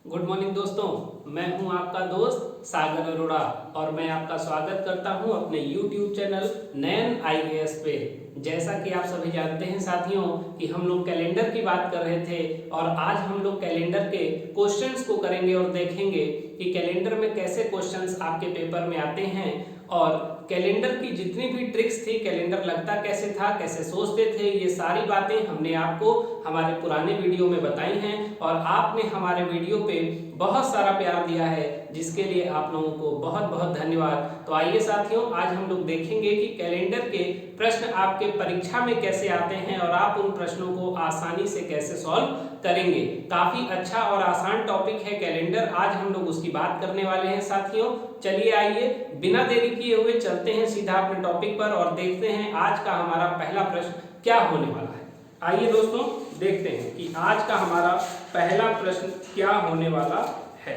Good morning दोस्तों, मैं हूं आपका दोस्त सागर अरोड़ा और मैं आपका स्वागत करता हूं अपने YouTube चैनल नयन IAS पे। जैसा कि आप सभी जानते हैं साथियों कि हम लोग कैलेंडर की बात कर रहे थे और आज हम लोग कैलेंडर के क्वेश्चंस को करेंगे और देखेंगे कि कैलेंडर में कैसे क्वेश्चंस आपके पेपर में आते हैं और कैलेंडर की जितनी भी ट्रिक्स थी, कैलेंडर लगता कैसे था, कैसे सोचते थे, ये सारी बातें हमने आपको हमारे पुराने वीडियो में बताई हैं और आपने हमारे वीडियो पे बहुत सारा प्यार दिया है, जिसके लिए आप लोगों को बहुत बहुत धन्यवाद। तो आइए साथियों, आज हम लोग देखेंगे कि कैलेंडर के प्रश्न आपके परीक्षा में कैसे आते हैं और आप उन प्रश्नों को आसानी से कैसे सॉल्व करेंगे। काफी अच्छा और आसान टॉपिक है कैलेंडर, आज हम लोग उसकी बात करने वाले हैं साथियों। चलिए आइए बिना देरी किए हुए चलते हैं सीधा अपने टॉपिक पर और देखते हैं आज का हमारा पहला प्रश्न क्या होने वाला है। आइए दोस्तों देखते हैं कि आज का हमारा पहला प्रश्न क्या होने वाला है।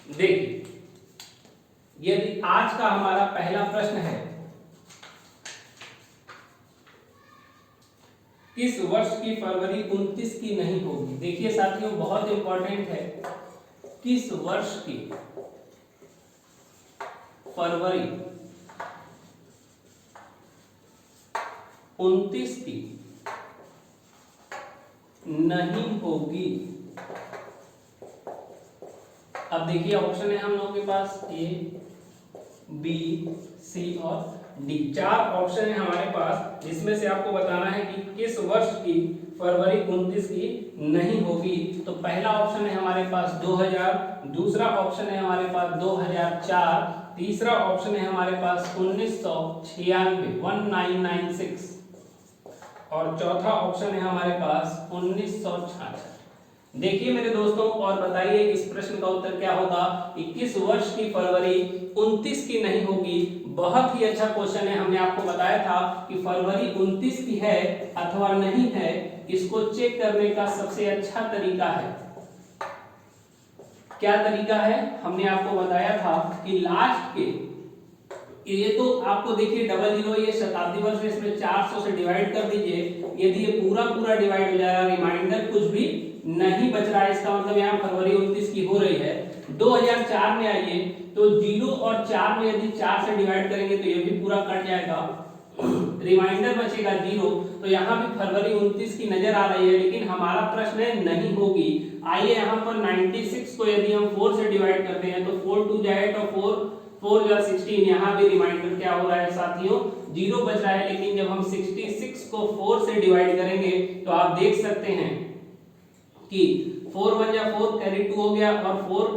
देखिए, यदि आज का हमारा पहला प्रश्न है, किस वर्ष की फरवरी 29 की नहीं होगी। देखिए साथियों, बहुत इंपॉर्टेंट है, किस वर्ष की फरवरी 29 की नहीं होगी। अब देखिए ऑप्शन है हम लोगों के पास ए, बी, सी और डी। चार ऑप्शन है हमारे पास, जिसमें से आपको बताना है कि किस वर्ष की फरवरी 29 की नहीं होगी। तो पहला ऑप्शन है हमारे पास 2000, दूसरा ऑप्शन है हमारे पास 2004, तीसरा ऑप्शन है हमारे पास 1996 1996 और चौथा ऑप्शन है हमारे पास 1966। देखिए मेरे दोस्तों और बताइए इस प्रश्न का उत्तर क्या होगा कि किस वर्ष की फरवरी 29 की नहीं होगी। बहुत ही अच्छा क्वेश्चन है, हमने आपको बताया था कि फरवरी 29 की है अथवा नहीं है, इसको चेक करने का सबसे अच्छा तरीका है। क्या तरीका है? हमने आपको बताया था कि लास्ट के, ये तो आपको देखिए 00 ये शताब्दी वर्ष है, इसमें 400 से डिवाइड कर दीजिए। यदि ये पूरा पूरा डिवाइड हो जाएगा, रिमाइंडर कुछ भी नहीं बच रहा है, इसका मतलब यहाँ फरवरी 29 की हो रही है। 2004 में आइए तो 0 और 4 में यदि 4 से डिवाइड करेंगे तो ये भी पूरा कट जाएगा, रिमाइंडर बचेगा 0। तो यहाँ भी फरवरी 29 की नजर आ रही है, लेकिन हमारा प्रश्न है नहीं होगी। आइए यहाँ पर 96 को यदि हम 4 से डिवाइड करते हैं तो 4 2 जाए तो 4 जा 16, यहाँ भी रिमाइंडर क्या हो रहा है साथियों, 0 बच रहा है। लेकिन जब हम 66 को 4 से डिवाइड करेंगे तो आप देख सकते हैं कि 4 1 जा 4 कैरी 2 हो गया और 4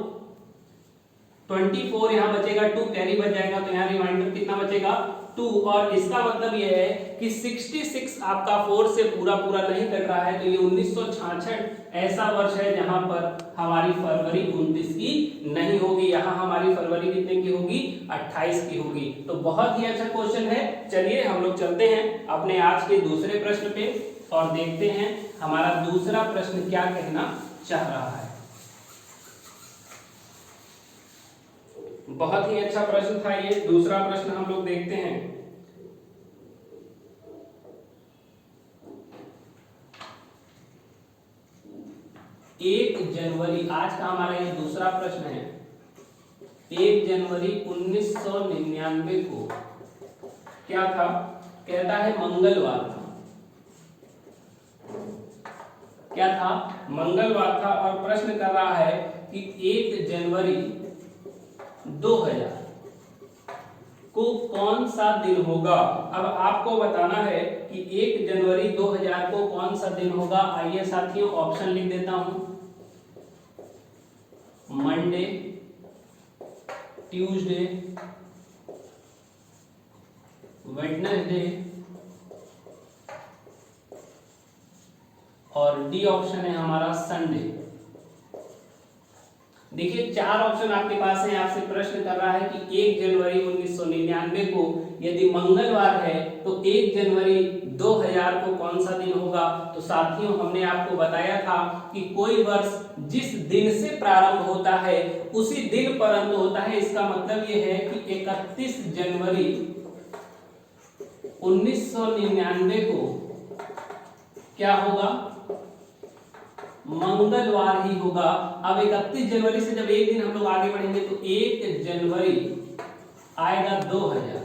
24 यहाँ बचेगा, 2 कैरी बच जाएगा, तो यहाँ रिमाइंडर कितना बचेगा 2। और इसका मतलब यह है कि 66 आपका 4 से पूरा पूरा नहीं कट रहा है, तो ये 1966 ऐसा वर्ष है जहां पर हमारी फरवरी 29 की नहीं होगी। यहाँ हमारी फरवरी कितने की होगी? 28 की होगी। तो बहुत ही अच्छा क्वेश्चन है। चलिए हम लोग चलते हैं अपने आज के दूसरे प्रश्न पे और देखते हैं हमारा दूसरा प्रश्न क्या कहना चाह रहा है। बहुत ही अच्छा प्रश्न था ये। दूसरा प्रश्न हम लोग देखते हैं। एक जनवरी, आज का हमारा ये दूसरा प्रश्न है। 1 जनवरी 1999 को क्या था? कहता है मंगलवार था। क्या था? मंगलवार था। और प्रश्न कर रहा है कि 1 जनवरी 2000 को कौन सा दिन होगा। अब आपको बताना है कि 1 जनवरी 2000 को कौन सा दिन होगा। आइए साथियों ऑप्शन लिख देता हूं, मंडे, ट्यूसडे, वेडनेसडे और डी ऑप्शन है हमारा संडे। देखिए चार ऑप्शन आपके पास है। आपसे प्रश्न कर रहा है कि 1 जनवरी 1999 को यदि मंगलवार है तो 1 जनवरी 2000 को कौन सा दिन होगा। तो साथियों हमने आपको बताया था कि कोई वर्ष जिस दिन से प्रारंभ होता है उसी दिन पर अंत होता है। इसका मतलब यह है कि 31 जनवरी 1999 को क्या होगा? मंगलवार ही होगा। अब 31 जनवरी से जब एक दिन हम लोग आगे बढ़ेंगे तो 1 जनवरी आएगा 2000,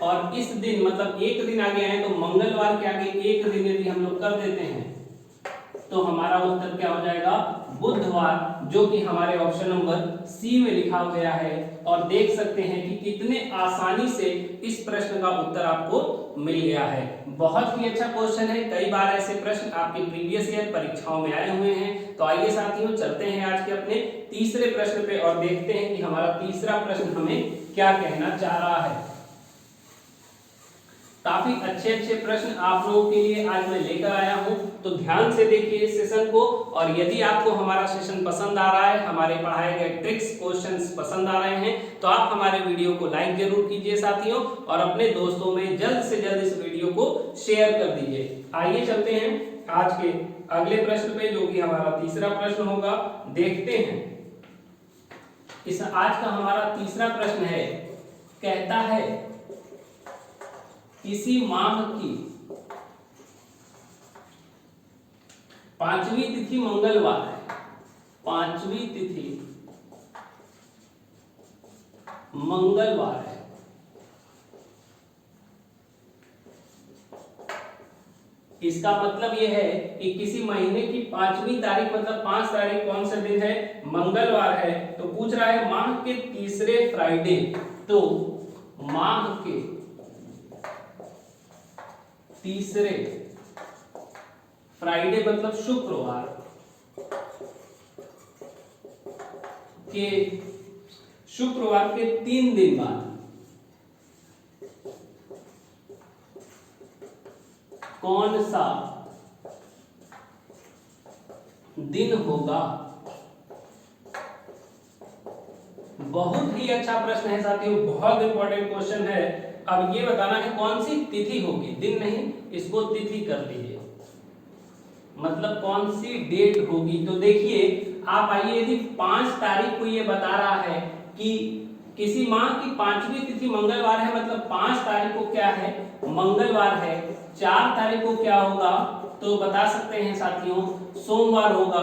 और इस दिन मतलब एक दिन आगे आए तो मंगलवार के आगे एक दिन यदि हम लोग कर देते हैं तो हमारा उत्तर क्या हो जाएगा, बुधवार, जो कि हमारे ऑप्शन नंबर सी में लिखा गया है। और देख सकते हैं कि कितने आसानी से इस प्रश्न का उत्तर आपको मिल गया है। बहुत ही अच्छा क्वेश्चन है, कई बार ऐसे प्रश्न आपके प्रीवियस ईयर परीक्षाओं में आए हुए हैं। तो आइए साथियों चलते हैं आज के अपने तीसरे प्रश्न पे और देखते हैं कि हमारा तीसरा प्रश्न हमें क्या कहना चाह रहा है। काफी अच्छे अच्छे प्रश्न आप लोगों के लिए आज मैं लेकर आया हूं, तो ध्यान से देखिए इस सेशन को। और यदि आपको हमारा सेशन पसंद आ रहा है, हमारे पढ़ाए गए ट्रिक्स क्वेश्चंस पसंद आ रहे हैं, तो आप हमारे वीडियो को लाइक जरूर कीजिए साथियों, और अपने दोस्तों में जल्द से जल्द इस वीडियो को शेयर कर दीजिए। आइए चलते हैं आज के अगले प्रश्न पे, जो कि हमारा तीसरा प्रश्न होगा। देखते हैं इस आज का हमारा तीसरा प्रश्न है, कहता है किसी माह की 5वीं तिथि मंगलवार है, 5वीं तिथि मंगलवार है, इसका मतलब यह है कि किसी महीने की 5वीं तारीख मतलब 5 तारीख कौन सा दिन है, मंगलवार है। तो पूछ रहा है माह के तीसरे फ्राइडे, तो माह के तीसरे फ्राइडे मतलब शुक्रवार के 3 दिन बाद कौन सा दिन होगा। बहुत ही अच्छा प्रश्न है साथियों, बहुत इंपॉर्टेंट क्वेश्चन है। अब ये बताना है कौन सी तिथि होगी, दिन नहीं, इसको तिथि कर लीजिए, मतलब कौन सी डेट होगी। तो देखिए आप आइए, यदि 5 तारीख को ये बता रहा है कि किसी माह की 5वीं तिथि मंगलवार है, मतलब 5 तारीख को क्या है, मंगलवार है। 4 तारीख को क्या होगा, तो बता सकते हैं साथियों सोमवार होगा।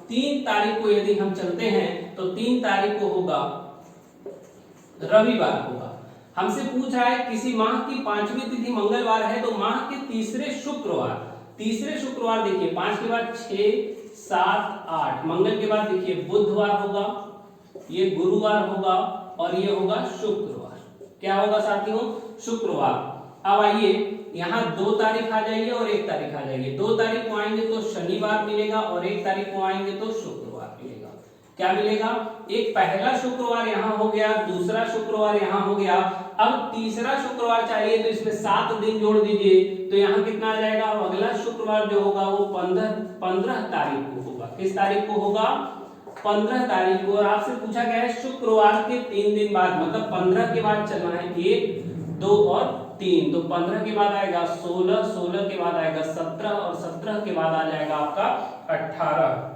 3 तारीख को यदि हम चलते हैं तो 3 तारीख को होगा रविवार होगा। हमसे पूछा है किसी माह की 5वीं तिथि मंगलवार है, तो माह के तीसरे शुक्रवार देखिए 5 के बाद 6 7 8, मंगल के बाद देखिए बुधवार होगा, ये गुरुवार होगा, और ये होगा शुक्रवार। क्या होगा साथियों, शुक्रवार। अब आइए यहाँ 2 तारीख आ जाइए और 1 तारीख आ जाइए। 2 तारीख को आएंगे तो शनिवार मिलेगा, और 1 तारीख को आएंगे तो शुक्रवार मिलेगा। क्या मिलेगा, एक पहला शुक्रवार यहाँ हो गया, दूसरा शुक्रवार यहाँ हो गया। अब तीसरा शुक्रवार चाहिए तो इसमें 7 दिन जोड़ दीजिए, तो यहाँ कितना आ जाएगा। अगला शुक्रवार जो होगा वो 15 तारीख को होगा। किस तारीख को होगा, 15 तारीख को। और आपसे पूछा गया है शुक्रवार के 3 दिन बाद, मतलब 15 के बाद चलना है, 1 2 और 3, तो 15 के बाद आएगा 16, 16 के बाद आएगा 17, और 17 के बाद आ जाएगा आपका 18।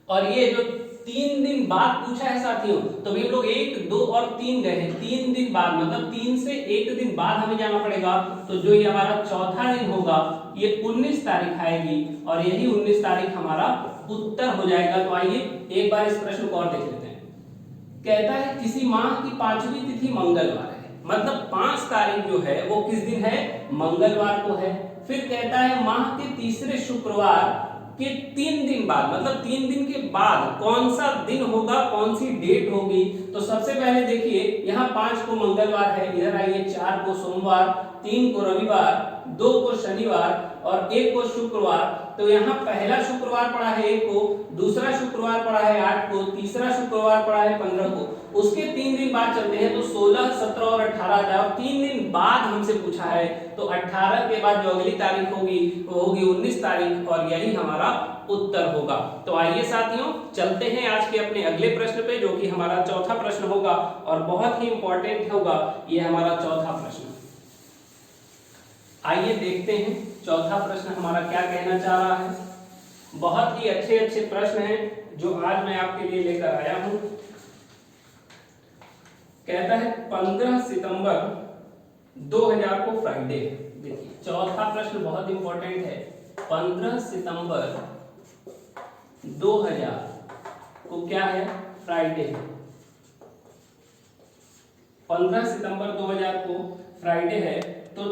और ये जो 3 दिन बाद पूछा है साथियों, तो भी हम लोग 1 2 और 3 गए हैं, 3 दिन बाद मतलब 3 से 1 दिन बाद हमें जाना पड़ेगा। तो जो ये हमारा चौथा दिन होगा ये 19 तारीख आएगी, और यही 19 तारीख हमारा उत्तर हो जाएगा। तो आइए एक बार इस प्रश्न को और देख लेते हैं। कहता है किसी माह की 5वीं तिथि मंगलवार है, मतलब 5 तारीख जो है वो किस दिन है, मंगलवार को है। फिर कहता है माह के तीसरे शुक्रवार के 3 दिन बाद, मतलब 3 दिन के बाद कौन सा दिन होगा, कौन सी डेट होगी। तो सबसे पहले देखिए यहाँ 5 को मंगलवार है, इधर आइए 4 को सोमवार, 3 को रविवार, 2 को शनिवार और 1 को शुक्रवार। तो यहाँ पहला शुक्रवार पड़ा है 1 को, दूसरा शुक्रवार पड़ा है 8 को, तीसरा शुक्रवार पड़ा है 15 को। उसके 3 दिन बाद चलते हैं तो 16 17 और 18 आता है, और 3 दिन बाद हमसे पूछा है तो 18 के बाद जो अगली तारीख होगी वो होगी 19 तारीख, और यही हमारा उत्तर होगा। तो आइए साथियों चलते हैं आज के अपने अगले प्रश्न पे, जो कि हमारा चौथा प्रश्न होगा और बहुत ही इंपॉर्टेंट होगा ये हमारा चौथा प्रश्न। आइए देखते हैं चौथा प्रश्न हमारा क्या कहना चाह रहा है। बहुत ही अच्छे अच्छे प्रश्न हैं जो आज मैं आपके लिए लेकर आया हूं। कहता है 15 सितंबर 2000 को फ्राइडे। देखिए चौथा प्रश्न बहुत इंपॉर्टेंट है। 15 सितंबर 2000 को क्या है, फ्राइडे है। 15 सितंबर 2000 को फ्राइडे है, तो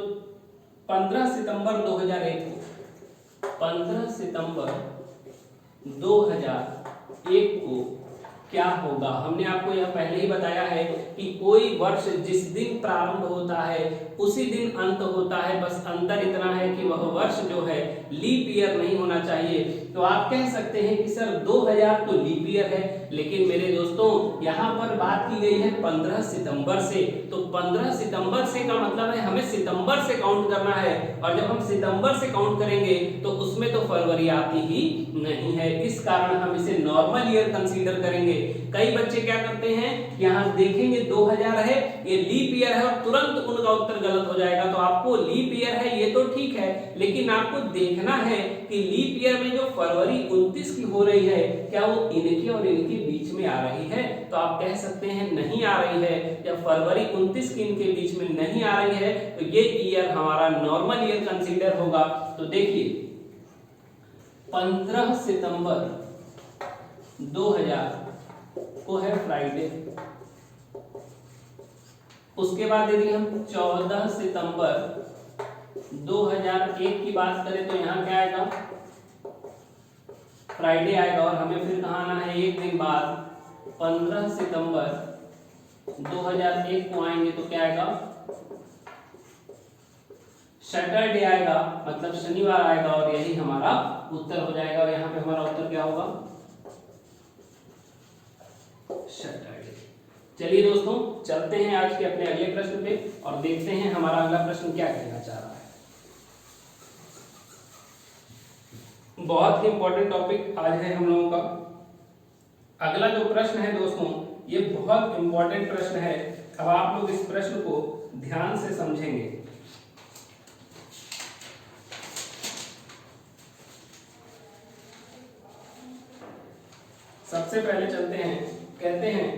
15 सितंबर 2001 को 15 सितंबर 2001 को क्या होगा। हमने आपको यह पहले ही बताया है कि कोई वर्ष जिस दिन प्रारंभ होता है उसी दिन अंत होता है, बस अंतर इतना है कि वह वर्ष जो है लीप ईयर नहीं होना चाहिए। तो आप कह सकते हैं कि सर 2000 तो लीप ईयर है, लेकिन मेरे दोस्तों यहाँ पर बात की गई है 15 सितंबर से, तो 15 सितंबर से का मतलब है हमें सितंबर से काउंट करना है, और जब हम सितंबर से काउंट करेंगे तो उसमें तो फरवरी आती ही नहीं है, इस कारण हम इसे नॉर्मल ईयर कंसीडर करेंगे। कई बच्चे क्या करते हैं, यहाँ देखेंगे 2000 है, ये लीप ईयर है, और तुरंत उनका उत्तर गलत हो जाएगा। तो आपको लीप ईयर है ये तो ठीक है, लेकिन आपको देखना है कि लीप ईयर में जो फरवरी 29 की हो रही है क्या वो इनके और इनके बीच में आ रही है। तो आप कह सकते हैं नहीं आ रही है, जब फरवरी 29 की इनके बीच में नहीं आ रही है तो ये ईयर हमारा नॉर्मल ईयर कंसीडर होगा। तो देखिए 15 सितंबर 2000 को है फ्राइडे, उसके बाद यदि हम 14 सितंबर 2001 की बात करें तो यहाँ क्या आएगा, फ्राइडे आएगा, और हमें फिर कहाँ आना है, एक दिन बाद 15 सितंबर 2001 को आएंगे तो क्या आएगा, सैटरडे आएगा, मतलब शनिवार आएगा, और यही हमारा उत्तर हो जाएगा। और यहाँ पे हमारा उत्तर क्या होगा, सैटरडे। चलिए दोस्तों चलते हैं आज के अपने अगले प्रश्न पे और देखते हैं हमारा अगला प्रश्न क्या कहना चाह रहा है। बहुत ही इंपॉर्टेंट टॉपिक आज है हम लोगों का। अगला जो प्रश्न है दोस्तों ये बहुत इंपॉर्टेंट प्रश्न है। अब आप लोग इस प्रश्न को ध्यान से समझेंगे। सबसे पहले चलते हैं, कहते हैं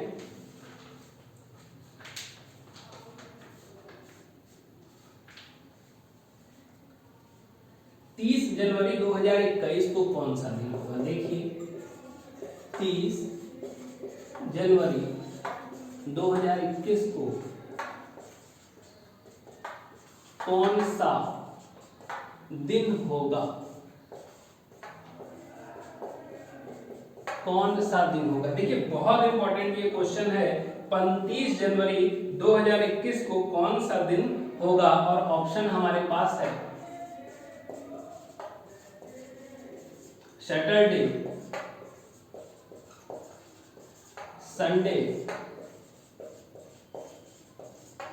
30 जनवरी 2021 को कौन सा दिन होगा। देखिए 30 जनवरी 2021 को कौन सा दिन होगा, कौन सा दिन होगा। देखिए बहुत इंपॉर्टेंट ये क्वेश्चन है। 30 जनवरी 2021 को कौन सा दिन होगा, और ऑप्शन हमारे पास है सैटरडे, संडे,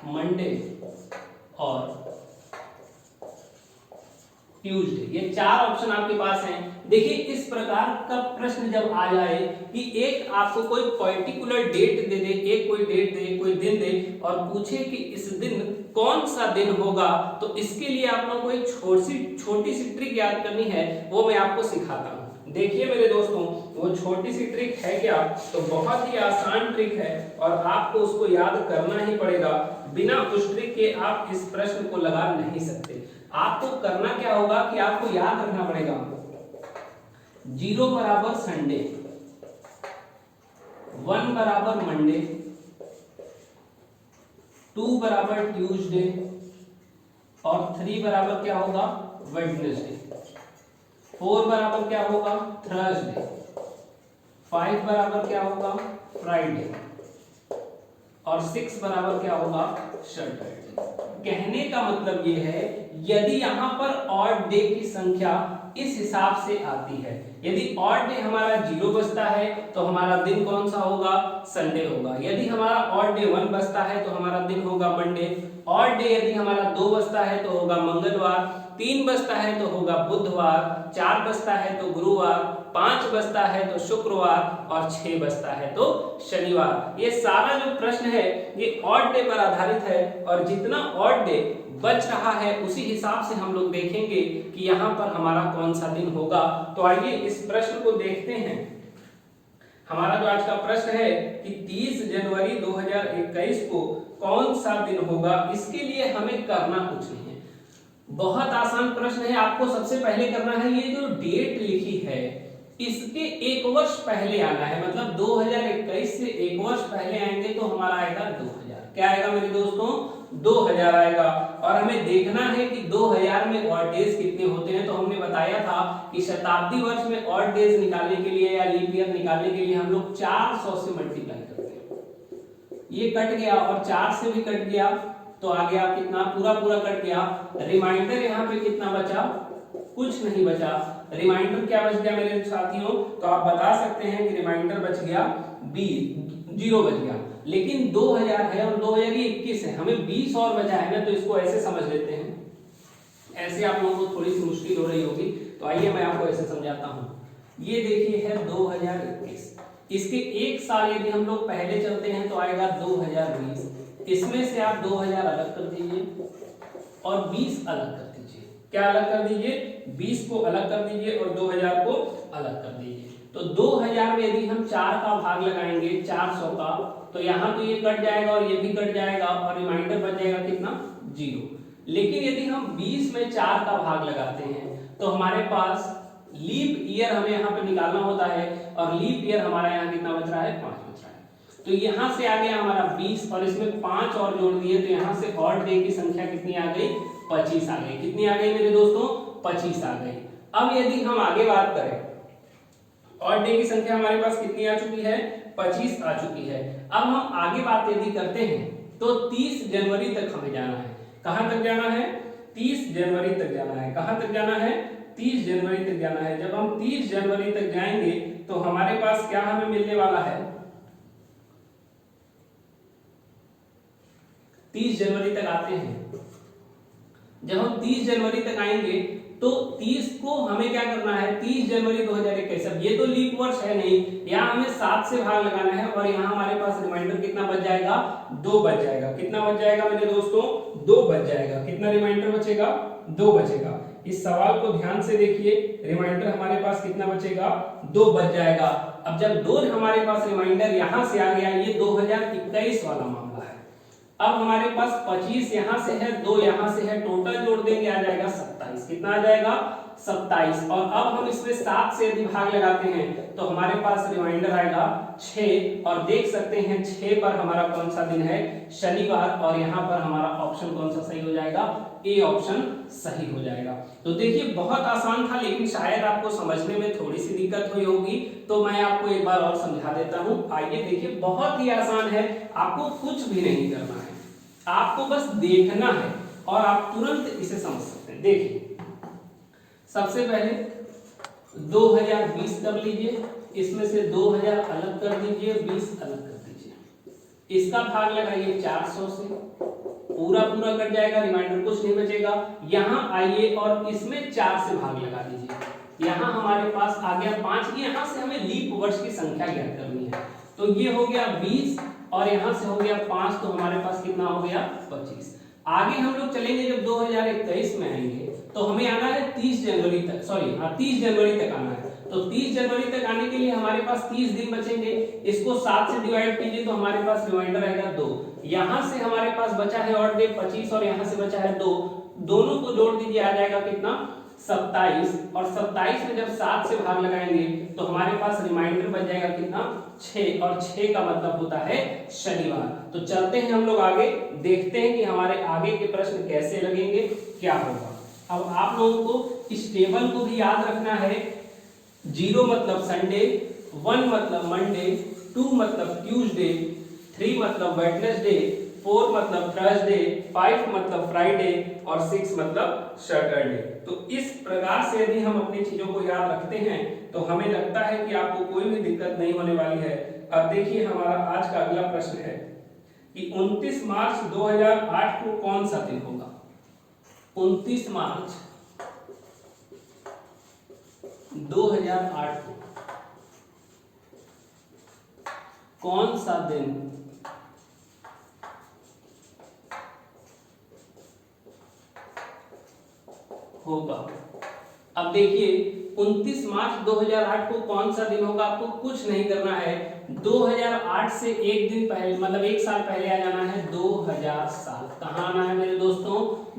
मंडे और ट्यूसडे। ये चार ऑप्शन आपके पास हैं। देखिए इस प्रकार का प्रश्न जब आ जाए कि एक आपको कोई पर्टिकुलर डेट दे दे, एक कोई डेट दे, कोई दिन दे और पूछे कि इस दिन कौन सा दिन होगा, तो इसके लिए आप लोगों को एक छोटी सी ट्रिक याद करनी है, वो मैं आपको सिखाता हूँ। देखिए मेरे दोस्तों वो छोटी सी ट्रिक है क्या, तो बहुत ही आसान ट्रिक है और आपको उसको याद करना ही पड़ेगा। बिना उस ट्रिक के आप इस प्रश्न को लगा नहीं सकते। आपको करना क्या होगा कि आपको याद रखना पड़ेगा 0 बराबर संडे, 1 बराबर मंडे, 2 बराबर ट्यूसडे और 3 बराबर क्या होगा वेडनेसडे, 4 बराबर क्या होगा थर्सडे, 5 बराबर क्या होगा फ्राइडे और 6 बराबर क्या होगा सैटरडे। कहने का मतलब ये है यदि यहां पर ऑड डे की संख्या इस हिसाब से आती है, यदि ऑड डे हमारा 0 बचता है तो हमारा दिन कौन सा होगा संडे होगा। यदि हमारा ऑड डे 1 बचता है तो हमारा दिन होगा मंडे। ऑड डे यदि हमारा 2 बचता है तो होगा मंगलवार, 3 बचता है तो होगा बुधवार, 4 बचता है तो गुरुवार, 5 बचता है तो शुक्रवार और 6 बचता है तो शनिवार। ये सारा जो प्रश्न है ये ऑड डे पर आधारित है और जितना ऑड डे बच रहा है उसी हिसाब से हम लोग देखेंगे कि यहाँ पर हमारा कौन सा दिन होगा। तो आइए इस प्रश्न को देखते हैं। हमारा जो आज का प्रश्न है कि 30 जनवरी 2021 को कौन सा दिन होगा, इसके लिए हमें करना कुछ नहीं है, बहुत आसान प्रश्न है। आपको सबसे पहले करना है ये जो डेट लिखी है इसके एक वर्ष पहले आना है, मतलब 2021 से एक वर्ष पहले आएंगे तो हमारा आएगा 2000। क्या आएगा मेरे दोस्तों? 2000 आएगा। और हमें देखना है कि 2000 में ऑड डेज कितने होते हैं। तो हमने बताया था कि शताब्दी वर्ष में ऑड डेज निकालने के लिए या लीप ईयर निकालने के लिए हम लोग 400 से मल्टीप्लाई करते हैं। ये कट गया और 4 से भी कट गया तो आ गया कितना? पूरा कट गया। रिमाइंडर यहाँ पे कितना बचा? कुछ नहीं बचा। रिमाइंडर क्या बच गया मेरे साथियों? तो आप बता सकते हैं कि रिमाइंडर बच गया 20, 0 बच गया। लेकिन 2000 है और 2021 है, हमें 20 और बचा है ना, तो इसको ऐसे समझ लेते हैं। ऐसे आप लोगों को थोड़ी सी मुश्किल हो रही होगी, तो आइए मैं आपको ऐसे समझाता हूँ। ये देखिए है 2021, इसके एक साल यदि हम लोग पहले चलते हैं तो आएगा 2020। इसमें से आप 2000 अलग कर दीजिए और 20 अलग कर दीजिए। क्या अलग कर दीजिए? 20 को अलग कर दीजिए और 2000 को अलग कर दीजिए। तो 2000 में यदि हम 4 का भाग लगाएंगे 400 का, तो यहाँ तो ये कट जाएगा और ये भी कट जाएगा और रिमाइंडर बच जाएगा कितना? 0। लेकिन यदि हम 20 में 4 का भाग लगाते हैं तो हमारे पास लीप ईयर हमें यहाँ पे निकालना होता है और लीप ईयर हमारा यहाँ कितना बच रहा है? 5 बच रहा है। तो यहाँ से आ गया हमारा 20 और इसमें 5 और जोड़ दिए तो यहाँ से ऑड डे की संख्या कितनी आ गई? 25 आ गई। कितनी आ गई मेरे दोस्तों? 25 आ गई। अब यदि हम आगे बात करें, ऑड डे की संख्या हमारे पास कितनी आ चुकी है? 25 आ चुकी है। अब हम आगे बात यदि करते हैं तो 30 जनवरी तक हमें जाना है। कहां तक जाना है? 30 जनवरी तक जाना है। कहां तक जाना है? 30 जनवरी तक जाना है। जब हम 30 जनवरी तक जाएंगे तो हमारे पास क्या हमें मिलने वाला है? 30 जनवरी तक आते हैं। जब हम 30 जनवरी तक आएंगे तो 30 को हमें क्या करना है? 30 जनवरी 2021। अब ये तो लीप वर्ष है नहीं, यहाँ हमें 7 से भाग लगाना है और यहाँ हमारे पास रिमाइंडर कितना बच जाएगा? 2 बच जाएगा। कितना बच जाएगा मेरे दोस्तों? 2 बच जाएगा। कितना रिमाइंडर बचेगा? 2 बचेगा। इस सवाल को ध्यान से देखिए, रिमाइंडर हमारे पास कितना बचेगा? 2 बच जाएगा। अब जब 2 हमारे पास रिमाइंडर यहाँ से आ गया, ये 2021 वाला मामला है। अब हमारे पास 25 यहां से है, 2 यहां से है, टोटल जोड़ देंगे आ जाएगा 27। कितना आ जाएगा? 27। और अब हम इसमें 7 से यदि भाग लगाते हैं तो हमारे पास रिमाइंडर आएगा 6। और देख सकते हैं 6 पर हमारा कौन सा दिन है? शनिवार। और यहाँ पर हमारा ऑप्शन कौन सा सही हो जाएगा? ए ऑप्शन सही हो जाएगा। तो देखिए बहुत आसान था, लेकिन शायद आपको समझने में थोड़ी सी दिक्कत हुई होगी, तो मैं आपको एक बार और समझा देता हूं। आइए देखिए, बहुत ही आसान है, आपको कुछ भी नहीं करना है, आपको बस देखना है और आप तुरंत इसे समझ सकते हैं। देखिए सबसे पहले 2020 कर लीजिए, इसमें से 2000 अलग कर दीजिए, 20 अलग कर दीजिए, इसका भाग लगाइए 400 से, पूरा कट जाएगा, रिमाइंडर कुछ नहीं बचेगा। यहाँ आइए और इसमें 4 से भाग लगा दीजिए, यहाँ हमारे पास आ गया 5। यहाँ से हमें लीप वर्ष की संख्या ज्ञात करनी है, तो ये हो गया 20 और यहाँ से हो गया 5, तो हमारे पास कितना हो गया? 25। आगे हम लोग चलेंगे, जब 2021 में आएंगे तो हमें आना है 30 जनवरी तक, 30 जनवरी तक आना है। तो 30 जनवरी तक आने के लिए हमारे पास 30 दिन बचेंगे, इसको 7 से डिवाइड कीजिए तो हमारे पास रिमाइंडर आएगा 2। यहाँ से हमारे पास बचा है ऑड डे 25 और यहाँ से बचा है 2, दोनों को जोड़ दीजिए आ जाएगा कितना? 27। और 27 में जब 7 से भाग लगाएंगे तो हमारे पास रिमाइंडर बच जाएगा कितना? 6। और 6 का मतलब होता है शनिवार। तो चलते हैं हम लोग आगे, देखते हैं कि हमारे आगे के प्रश्न कैसे लगेंगे, क्या होगा। अब आप लोगों को इस टेबल को भी याद रखना है। 0 मतलब संडे, 1 मतलब मंडे, 2 मतलब ट्यूसडे, 3 मतलब वेडनेसडे, 4 मतलब थर्सडे, 5 मतलब फ्राइडे और 6 मतलब सैटरडे। तो इस प्रकार से यदि हम अपनी चीजों को याद रखते हैं तो हमें लगता है कि आपको कोई भी दिक्कत नहीं होने वाली है। अब देखिए हमारा आज का अगला प्रश्न है कि 29 मार्च 2008 को कौन सा दिन होगा? 29 मार्च 2008 को कौन सा दिन होगा? अब देखिए 29 मार्च 2008 को कौन सा दिन होगा, आपको कुछ नहीं करना है। 2008 से एक दिन पहले, मतलब एक साल पहले आ जाना है 2007। कहाँ आना है मेरे दोस्तों?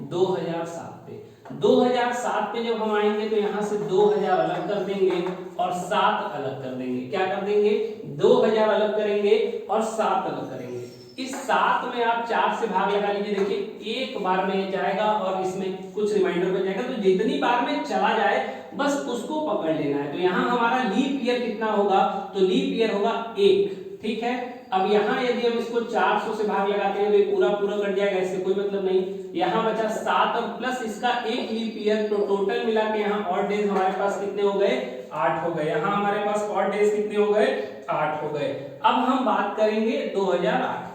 2007 पे। 2007 पे जब हम आएंगे तो यहाँ से 2000 अलग कर देंगे और 7 अलग कर देंगे। क्या कर देंगे? 2000 अलग करेंगे और 7 अलग करेंगे। इस 7 में आप 4 से भाग लगा लीजिए। देखिए एक बार में ये जाएगा और इसमें कुछ रिमाइंडर बच जाएगा, तो जितनी बार में चला जाए बस उसको पकड़ लेना है। तो यहाँ हमारा लीप ईयर कितना होगा? तो लीप ईयर होगा 1। ठीक है, अब यहाँ यदि हम इसको 400 से भाग लगाते हैं तो ये पूरा पूरा कट जाएगा, इससे कोई मतलब नहीं। यहाँ बचा 7 और प्लस इसका एक लीप ईयर, तो टोटल मिला के यहाँ ऑड डेज हमारे पास कितने हो गए? 8 हो गए। यहाँ हमारे पास ऑड डेज कितने हो गए? 8 हो गए। अब हम बात करेंगे 2008 की।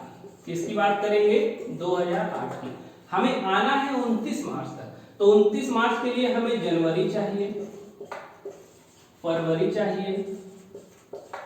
किसकी बात करेंगे? 2008 की। हमें आना है 29 मार्च तक। तो 29 मार्च के लिए हमें जनवरी चाहिए, फरवरी चाहिए,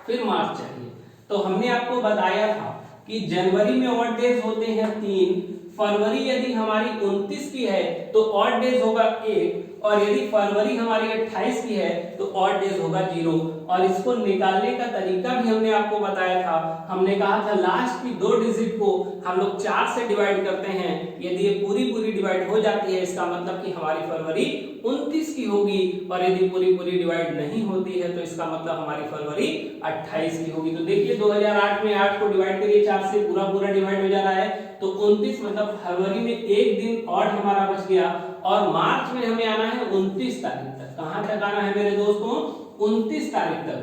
फिर मार्च चाहिए। तो हमने आपको बताया था कि जनवरी में ऑड डेज होते हैं 3, फरवरी यदि हमारी 29 की है तो ऑड डेज होगा 1, और यदि फरवरी हमारी 28 की है तो ऑड डेज होगा 0। और इसको निकालने का तरीका भी हमने आपको बताया था। हमने कहा था लास्ट की 2 डिजिट को हम लोग 4 से डिवाइड करते हैं। यदि ये पूरी पूरी डिवाइड हो जाती है इसका मतलब कि हमारी फरवरी 29 की होगी, और यदि पूरी पूरी डिवाइड नहीं होती है तो इसका मतलब हमारी फरवरी 28 की होगी। तो देखिए 2008 में 8 को डिवाइड करिए 4 से, पूरा पूरा डिवाइड हो जा रहा है। तो 29 मतलब फरवरी में एक दिन और हमारा बच गया, और मार्च में हमें आना है 29 तारीख तक। कहां तक आना है मेरे दोस्तों? 29 तारीख तक।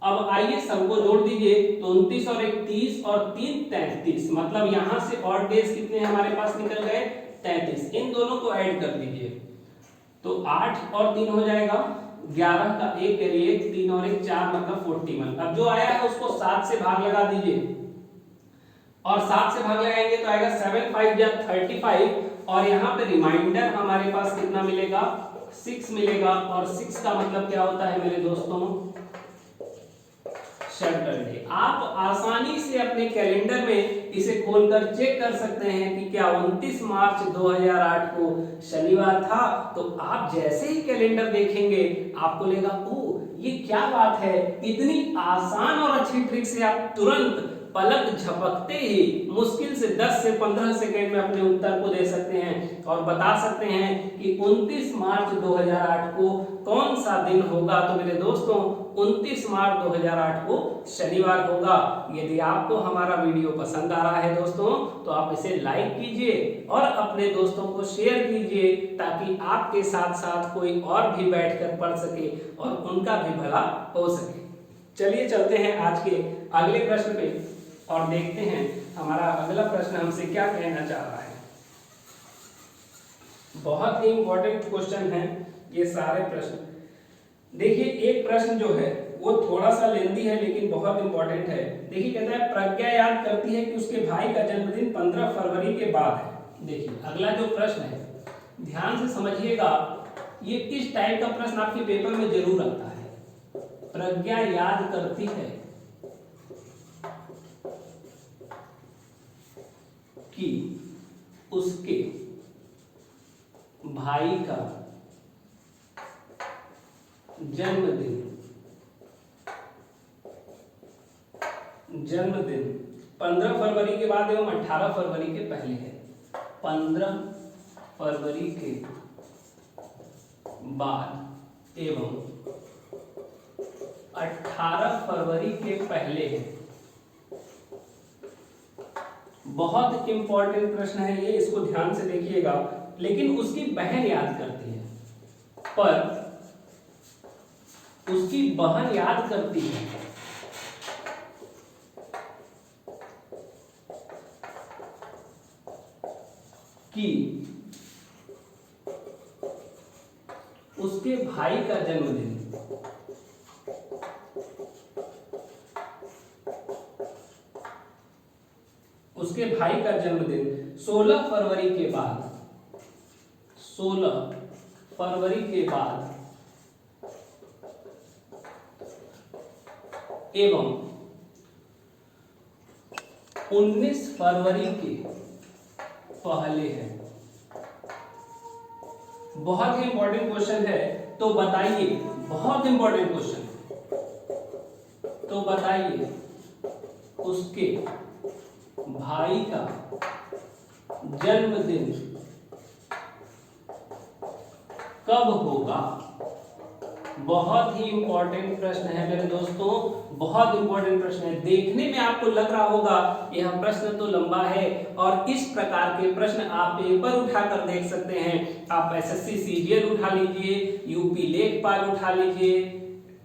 अब आइए सबको जोड़ दीजिए। तो 29 और 1 30 और 3 33, मतलब यहां से ऑड डेज कितने हमारे पास निकल गए? 33। इन दोनों को ऐड कर दीजिए तो 8 और 3 हो जाएगा 11 का 1 करिए, 3 और 1 4 मतलब 41। अब जो आया है उसको 7 से भाग लगा दीजिए, और 7 से भाग लगाएंगे तो आएगा 7 5 या 35, और यहाँ पे रिमाइंडर हमारे पास कितना मिलेगा? 6 मिलेगा। और 6 का मतलब क्या होता है मेरे दोस्तों? सैटरडे। आप आसानी से अपने कैलेंडर में इसे खोलकर चेक कर सकते हैं कि क्या 29 मार्च 2008 को शनिवार था। तो आप जैसे ही कैलेंडर देखेंगे आपको लगेगा ओ ये क्या बात है। इतनी आसान और अच्छी ट्रिक से आप तुरंत पलक झपकते ही मुश्किल से 10 से 15 सेकंड में अपने उत्तर को दे सकते हैं और बता सकते हैं कि 29 मार्च 2008 को कौन सा दिन होगा। तो मेरे दोस्तों 29 मार्च 2008 को शनिवार होगा। यदि आपको हमारा वीडियो पसंद आ रहा है दोस्तों तो आप इसे लाइक कीजिए और अपने दोस्तों को शेयर कीजिए, ताकि आपके साथ साथ कोई और भी बैठकर पढ़ सके और उनका भी भला हो सके। चलिए चलते हैं आज के अगले प्रश्न पे और देखते हैं हमारा अगला प्रश्न हमसे क्या कहना चाह रहा है। बहुत ही इंपॉर्टेंट क्वेश्चन है ये सारे प्रश्न। देखिए एक प्रश्न जो है वो थोड़ा सा लेंदी है लेकिन बहुत इंपॉर्टेंट है। देखिए कहता है प्रज्ञा याद करती है कि उसके भाई का जन्मदिन 15 फरवरी के बाद है। देखिए अगला जो प्रश्न है ध्यान से समझिएगा, ये इस टाइप का प्रश्न आपके पेपर में जरूर आता है। प्रज्ञा याद करती है कि उसके भाई का जन्मदिन 15 फरवरी के बाद एवं 18 फरवरी के पहले है। 15 फरवरी के बाद एवं 18 फरवरी के पहले है। बहुत इंपॉर्टेंट प्रश्न है ये, इसको ध्यान से देखिएगा। लेकिन उसकी बहन याद करती है, पर उसकी बहन याद करती है कि उसके भाई का जन्मदिन 16 फरवरी के बाद 16 फरवरी के बाद एवं 19 फरवरी के पहले है। बहुत ही इंपॉर्टेंट क्वेश्चन है, तो बताइए, बहुत इंपॉर्टेंट क्वेश्चन, तो बताइए उसके भाई का जन्मदिन कब होगा? बहुत ही इंपॉर्टेंट प्रश्न है मेरे दोस्तों, बहुत इंपॉर्टेंट प्रश्न है। देखने में आपको लग रहा होगा यह प्रश्न तो लंबा है, और इस प्रकार के प्रश्न आप पेपर उठाकर देख सकते हैं। आप एसएससी सीजीएल उठा लीजिए, यूपी लेखपाल उठा लीजिए,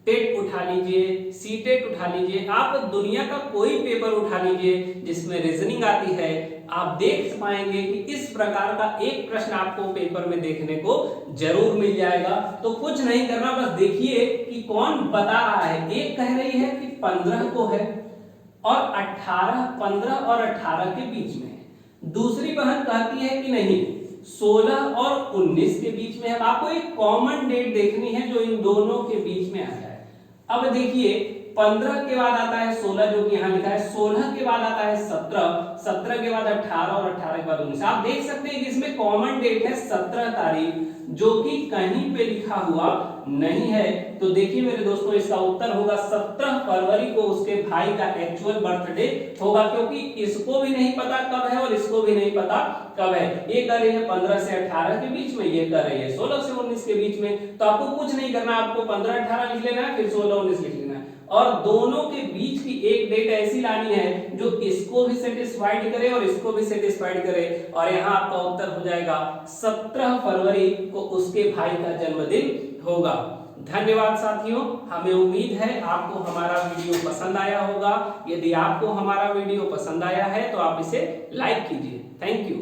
टेट उठा लीजिए, सीटेट उठा लीजिए, आप दुनिया का कोई पेपर उठा लीजिए जिसमें रीजनिंग आती है, आप देख पाएंगे कि इस प्रकार का एक प्रश्न आपको पेपर में देखने को जरूर मिल जाएगा। तो कुछ नहीं करना, बस देखिए कि कौन बता रहा है। एक कह रही है कि 15 को है और 18, 15 और 18 के बीच में है। दूसरी बहन कहती है कि नहीं 16 और 19 के बीच में है। आपको एक कॉमन डेट देखनी है जो इन दोनों के बीच में आ जाए। अब देखिए 15 के बाद आता है 16 जो कि यहां लिखा है, 16 के बाद आता है 17, 17 के बाद 18 और 18 के बाद 19। आप देख सकते हैं कि इसमें कॉमन डेट है 17 तारीख, जो कि कहीं पे लिखा हुआ नहीं है। तो देखिए मेरे दोस्तों, इसका उत्तर होगा 17 फरवरी को उसके भाई का एक्चुअल बर्थडे होगा, क्योंकि इसको भी नहीं पता कब है और इसको भी नहीं पता कब है। ये कर रही है 15 से 18 के बीच में, ये कर रही है 16 से 19 के बीच में। तो आपको कुछ नहीं करना, आपको 15 18 लिख लेना है, फिर 16 19 लिख लेना है, और दोनों के बीच की एक डेट ऐसी लानी है जो इसको भी सेटिस्फाइड करे और इसको भी सेटिस्फाइड करे, और यहाँ आपका उत्तर हो जाएगा 17 फरवरी को उसके भाई का जन्मदिन होगा। धन्यवाद साथियों, हमें उम्मीद है आपको हमारा वीडियो पसंद आया होगा। यदि आपको हमारा वीडियो पसंद आया है तो आप इसे लाइक कीजिए। Thank you.